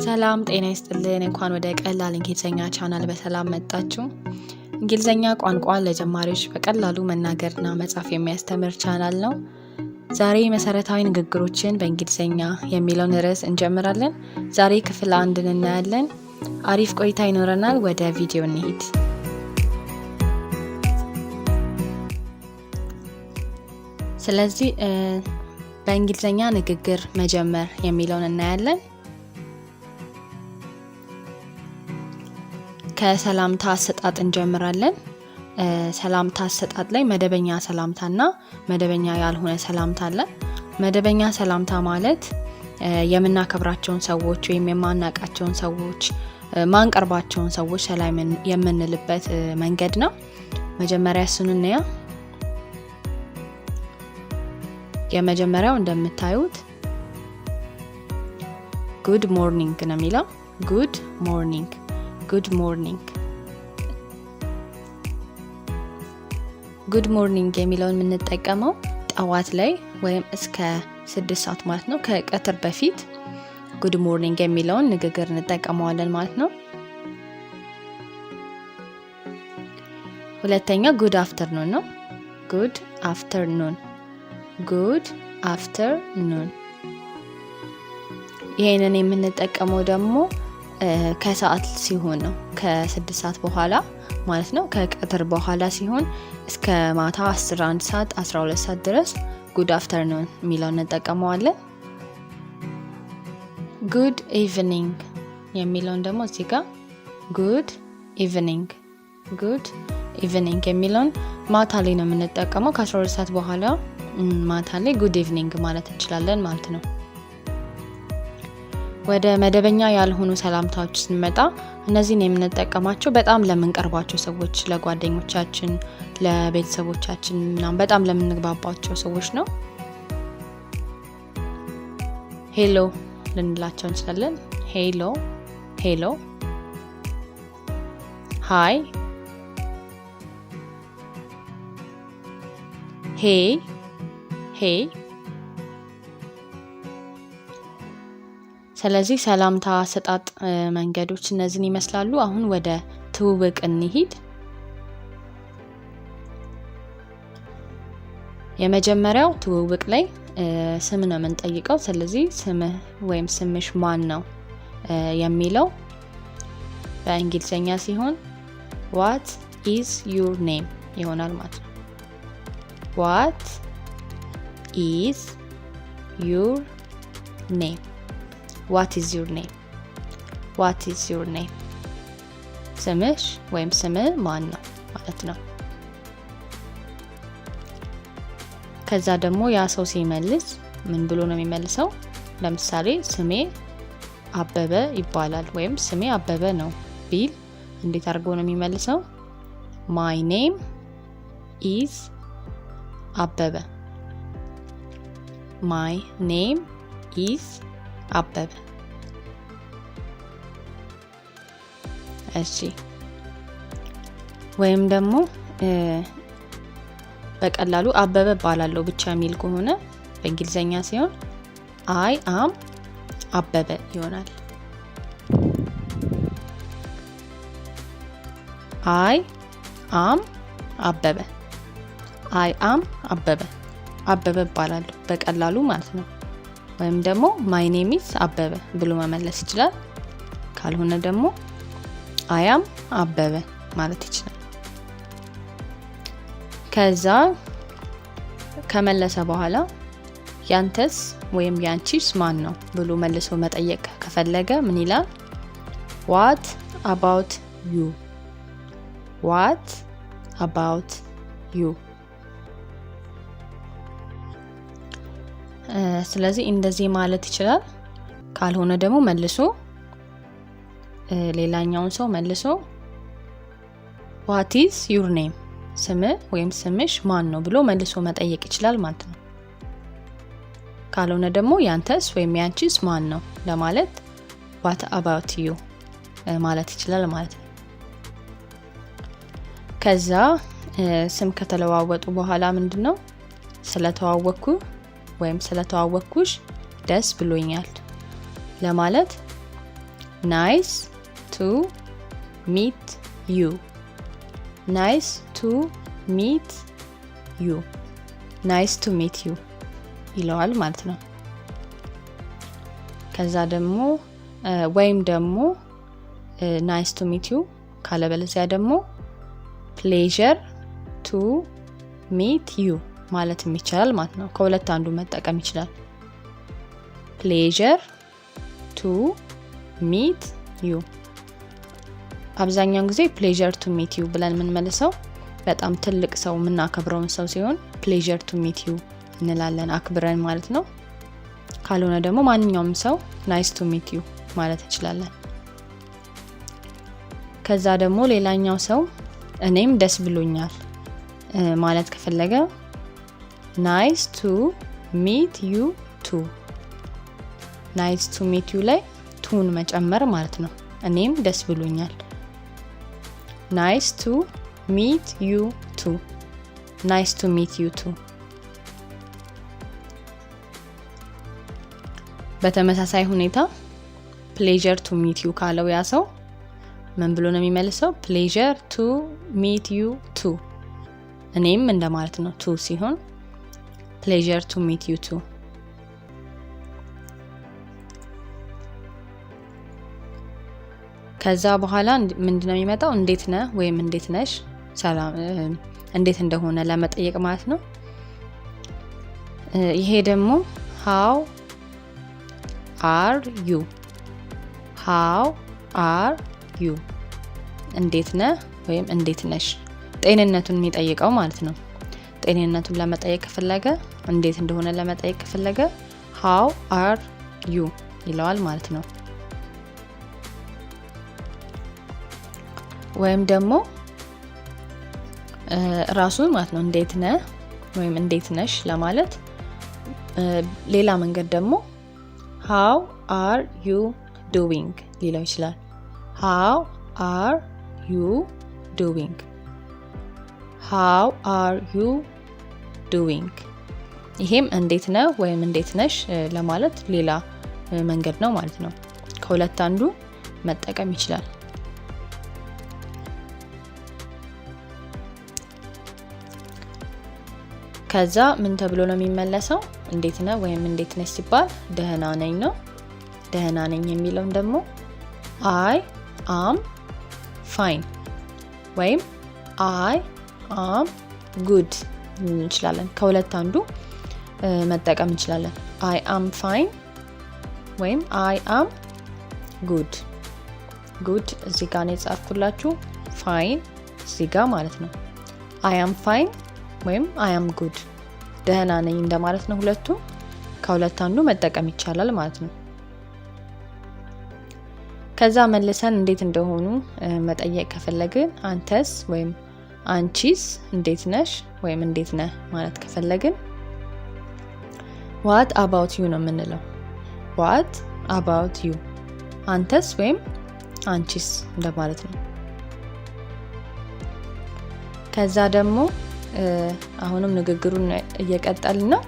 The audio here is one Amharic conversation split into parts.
ሰላም ጤና ይስጥልን። እንኳን ወደ ቀላል እንግሊዘኛ ቻናል በሰላም መጣችሁ። እንግሊዘኛ ቋንቋ ለጀማሪዎች በቀላሉ መናገርና መጻፍ የሚያስተምር ቻናል ነው። ዛሬ መሰረታዊ ንግግሮችን በእንግሊዘኛ የሚለውን ርዕስ እንጀምራለን። ዛሬ ክፍል 1 እናያለን። አሪፍ ቆይታ ይኖረናል። ወደ ቪዲዮ እንሂድ። ስለዚህ በእንግሊዘኛ ንግግር መጀመር የሚለውን እናያለን። ከሰላምታ አሰጣጥ እንጀምራለን። ሰላምታ አሰጣጥ ላይ መደበኛ ሰላምታና መደበኛ ያልሆነ ሰላምታ አለ። መደበኛ ሰላምታ ማለት የምናከብራቸውን ሰዎች ወይም የማናቃቸውን ሰዎች ማንቀርባቸውን ሰዎች ሰላም የምንልበት መንገድ ነው። መጀመሪያ እሱን እንያ። የመጀመሪያው እንደምታዩት ጉድ ሞርኒንግ ነው የሚለው። ጉድ ሞርኒንግ ጉድ ሞርኒንግ ጉድ ሞርኒንግ የሚለውን የምንጠቀመው ጠዋት ላይ ወይም እስከ 6 ሰዓት ማለት ነው፣ ከቀትር በፊት ጉድ ሞርኒንግ የሚለውን ንግግር እንጠቀመዋለን ማለት ነው። ሁለተኛ ጉድ አፍተርኑን ነው። ጉድ አፍተርኑን ጉድ አፍተርኑን። ይሄንን የምንጠቀመው ደግሞ ከሰዓት ሲሆን ነው፣ ከ6 ሰዓት በኋላ ማለት ነው። ከቀትር በኋላ ሲሆን እስከ ማታ 11 ሰዓት 12 ሰዓት ድረስ ጉድ አፍተርኑን የሚለውን እንጠቀመዋለን። ጉድ ኢቭኒንግ የሚለውን ደግሞ እዚህ ጋር ጉድ ኢቭኒንግ ጉድ ኢቭኒንግ የሚለውን ማታ ላይ ነው የምንጠቀመው። ከ12 ሰዓት በኋላ ማታ ላይ ጉድ ኢቭኒንግ ማለት እንችላለን ማለት ነው። ወደ መደበኛ ያልሆኑ ሰላምታዎች ስንመጣ እነዚህን የምንጠቀማቸው በጣም ለምንቀርባቸው ሰዎች፣ ለጓደኞቻችን፣ ለቤተሰቦቻችን ምናምን በጣም ለምንግባባቸው ሰዎች ነው። ሄሎ ልንላቸው እንችላለን። ሄሎ ሄሎ። ሃይ ሄይ ሄይ። ስለዚህ ሰላምታ አሰጣጥ መንገዶች እነዚህን ይመስላሉ። አሁን ወደ ትውውቅ እንሂድ። የመጀመሪያው ትውውቅ ላይ ስም ነው የምንጠይቀው። ስለዚህ ስምህ ወይም ስምሽ ማን ነው የሚለው በእንግሊዘኛ ሲሆን what is your name ይሆናል ማለት ነው። what is your name what is your name what is your name ስምሽ ወይም ስምህ ማን ነው ማለት ነው። ከዛ ደግሞ ያ ሰው ሲመልስ ምን ብሎ ነው የሚመልሰው? ለምሳሌ ስሜ አበበ ይባላል ወይም ስሜ አበበ ነው ቢል እንዴት አድርጎ ነው የሚመልሰው? my name is አበበ my name is አበበ። እሺ፣ ወይም ደግሞ በቀላሉ አበበ ባላለው ብቻ የሚል ከሆነ በእንግሊዘኛ ሲሆን አይ አም አበበ ይሆናል። አይ አም አበበ አይ አም አበበ አበበ ባላለው በቀላሉ ማለት ነው። ወይም ደግሞ ማይ ኔም ኢዝ አበበ ብሎ መመለስ ይችላል። ካልሆነ ደግሞ አያም አበበ ማለት ይችላል። ከዛ ከመለሰ በኋላ ያንተስ ወይም ያንቺስ ማን ነው ብሎ መልሶ መጠየቅ ከፈለገ ምን ይላል? what about you what about you። ስለዚህ እንደዚህ ማለት ይችላል። ካልሆነ ደግሞ መልሶ ሌላኛውን ሰው መልሶ what is your name ስምህ ወይም ስምሽ ማን ነው ብሎ መልሶ መጠየቅ ይችላል ማለት ነው። ካልሆነ ደግሞ ያንተስ ወይም ያንቺስ ማን ነው ለማለት what about you ማለት ይችላል ማለት ነው። ከዛ ስም ከተለዋወጡ በኋላ ምንድነው ስለተዋወቅኩ ወይም ስለተዋወቅኩሽ ደስ ብሎኛል ለማለት ናይስ ቱ ሚት ዩ። ናይስ ቱ ሚት ዩ። ናይስ ቱ ሚት ዩ ይለዋል ማለት ነው። ከዛ ደግሞ ወይም ደግሞ ናይስ ቱ ሚት ዩ ካለበለዚያ ደግሞ ፕሌዠር ቱ ሚት ዩ ማለት ይቻላል ማለት ነው። ከሁለት አንዱ መጠቀም ይችላል። ፕሌዠር ቱ ሚት ዩ። አብዛኛውን ጊዜ ፕሌዠር ቱ ሚት ዩ ብለን የምንመልሰው በጣም ትልቅ ሰው የምናከብረውን ሰው ሲሆን ፕሌዠር ቱ ሚት ዩ እንላለን አክብረን ማለት ነው። ካልሆነ ደግሞ ማንኛውም ሰው ናይስ ቱ ሚት ዩ ማለት እንችላለን። ከዛ ደግሞ ሌላኛው ሰው እኔም ደስ ብሎኛል ማለት ከፈለገ ናይስ ቱ ሚት ዩ ቱ። ናይስ ቱ ሚት ዩ ላይ ቱን መጨመር ማለት ነው። እኔም ደስ ብሎኛል። ናይስ ቱ ሚት ዩ ቱ። ናይስ ቱ ሚት ዩ ቱ። በተመሳሳይ ሁኔታ ፕሌዠር ቱ ሚት ዩ ካለው ያ ሰው ምን ብሎ ነው የሚመልሰው? ፕሌዠር ቱ ሚት ዩ ቱ። እኔም እንደማለት ነው። ቱ ሲሆን ፕሌዠር ቱ ሚት ዩ ቱ። ከዛ በኋላ ምንድነው የሚመጣው? እንዴት ነህ ወይም እንዴት ነሽ፣ ሰላም እንዴት እንደሆነ ለመጠየቅ ማለት ነው። ይሄ ደግሞ how are you? how are you? እንዴት ነህ ወይም እንዴት ነሽ፣ ጤንነቱን የሚጠይቀው ማለት ነው። ጤንነቱን ለመጠየቅ ከፈለገ እንዴት እንደሆነ ለመጠየቅ ከፈለገ how are you ይለዋል ማለት ነው። ወይም ደግሞ ራሱ ማለት ነው እንዴት ነህ ወይም እንዴት ነሽ ለማለት ሌላ መንገድ ደግሞ how are you doing ሊለው ይችላል። how are you doing? how are you doing? ይሄም እንዴት ነህ ወይም እንዴት ነሽ ለማለት ሌላ መንገድ ነው ማለት ነው። ከሁለት አንዱ መጠቀም ይችላል። ከዛ ምን ተብሎ ነው የሚመለሰው? እንዴት ነህ ወይም እንዴት ነሽ ሲባል ደህና ነኝ ነው። ደህና ነኝ የሚለውን ደግሞ I am fine ወይም I am good እንችላለን። ከሁለት አንዱ መጠቀም እንችላለን። I am fine ወይም I am good። good እዚህ ጋር ነው የጻፍኩላችሁ፣ fine እዚህ ጋር ማለት ነው። I am fine ወይም I am good ደህና ነኝ እንደማለት ነው። ሁለቱ ከሁለት አንዱ መጠቀም ይቻላል ማለት ነው። ከዛ መልሰን እንዴት እንደሆኑ መጠየቅ ከፈለግን አንተስ ወይም አንቺስ እንዴት ነሽ ወይም እንዴት ነህ ማለት ከፈለግን what about you ነው የምንለው። what about you አንተስ ወይም አንቺስ እንደማለት ነው። ከዛ ደግሞ አሁንም ንግግሩን እየቀጠልን ነው።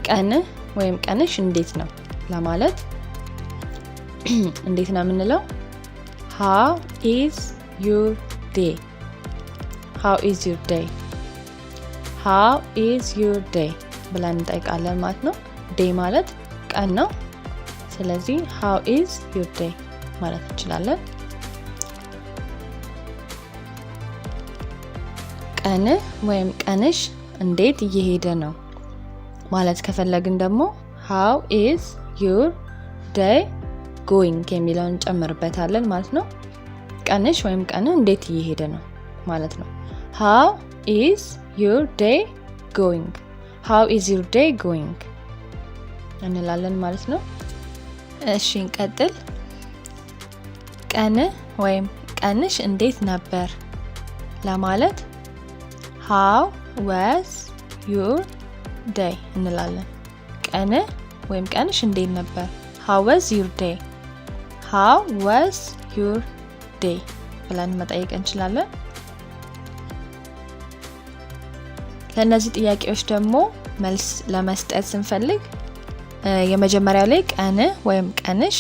ቀንህ ወይም ቀንሽ እንዴት ነው ለማለት እንዴት ነው የምንለው? how is your day? how is your day? how is your day ብለን እንጠይቃለን ማለት ነው። day ማለት ቀን ነው። ስለዚህ how is your day ማለት እንችላለን። ቀንህ ወይም ቀንሽ እንዴት እየሄደ ነው ማለት ከፈለግን ደግሞ how is your day going የሚለውን እንጨምርበታለን ማለት ነው። ቀንሽ ወይም ቀንህ እንዴት እየሄደ ነው ማለት ነው። how is your day going? how is your day going እንላለን ማለት ነው። እሺ እንቀጥል። ቀንህ ወይም ቀንሽ እንዴት ነበር ለማለት how was your day እንላለን። ቀንህ ወይም ቀንሽ እንዴት ነበር? how was your day? how was your day ብለን መጠየቅ እንችላለን። ለእነዚህ ጥያቄዎች ደግሞ መልስ ለመስጠት ስንፈልግ የመጀመሪያው ላይ ቀንህ ወይም ቀንሽ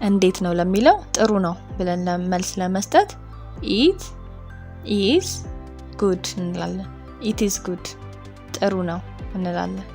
እንዴት ነው ለሚለው ጥሩ ነው ብለን መልስ ለመስጠት ኢት ኢዝ ጉድ እንላለን። ኢት ኢዝ ጉድ ጥሩ ነው እንላለን።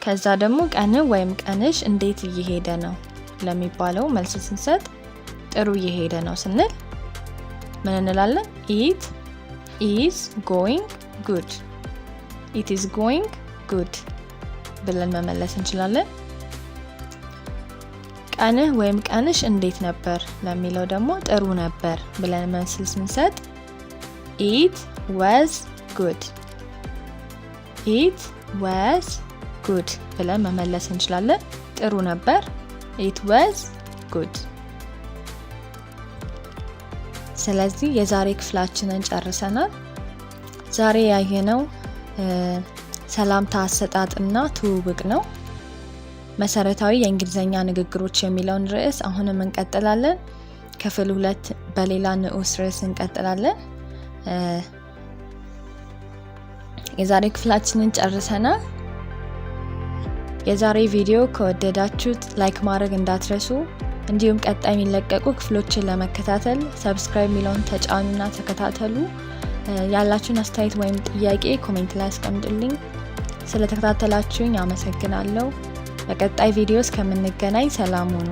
ከዛ ደግሞ ቀን ወይም ቀንሽ እንዴት እየሄደ ነው ለሚባለው መልስ ስንሰጥ ጥሩ እየሄደ ነው ስንል ምን እንላለን? ኢት ኢዝ ጎይንግ ጉድ። ኢት ኢዝ ጎይንግ ጉድ ብለን መመለስ እንችላለን። ቀንህ ወይም ቀንሽ እንዴት ነበር ለሚለው ደግሞ ጥሩ ነበር ብለን መልስ ስንሰጥ ኢት ዋዝ ጉድ። ኢት ዋዝ ጉድ ብለን መመለስ እንችላለን። ጥሩ ነበር ኢት ዋዝ ጉድ። ስለዚህ የዛሬ ክፍላችንን ጨርሰናል። ዛሬ ያየነው ሰላምታ አሰጣጥና ትውውቅ ነው። መሰረታዊ የእንግሊዘኛ ንግግሮች የሚለውን ርዕስ አሁንም እንቀጥላለን። ክፍል 2 በሌላ ንዑስ ርዕስ እንቀጥላለን። የዛሬ ክፍላችንን ጨርሰናል። የዛሬ ቪዲዮ ከወደዳችሁት ላይክ ማድረግ እንዳትረሱ። እንዲሁም ቀጣይ የሚለቀቁ ክፍሎችን ለመከታተል ሰብስክራይብ የሚለውን ተጫኑና ተከታተሉ። ያላችሁን አስተያየት ወይም ጥያቄ ኮሜንት ላይ አስቀምጡልኝ። ስለተከታተላችሁኝ አመሰግናለሁ። በቀጣይ ቪዲዮ እስከምንገናኝ ሰላም ሁኑ።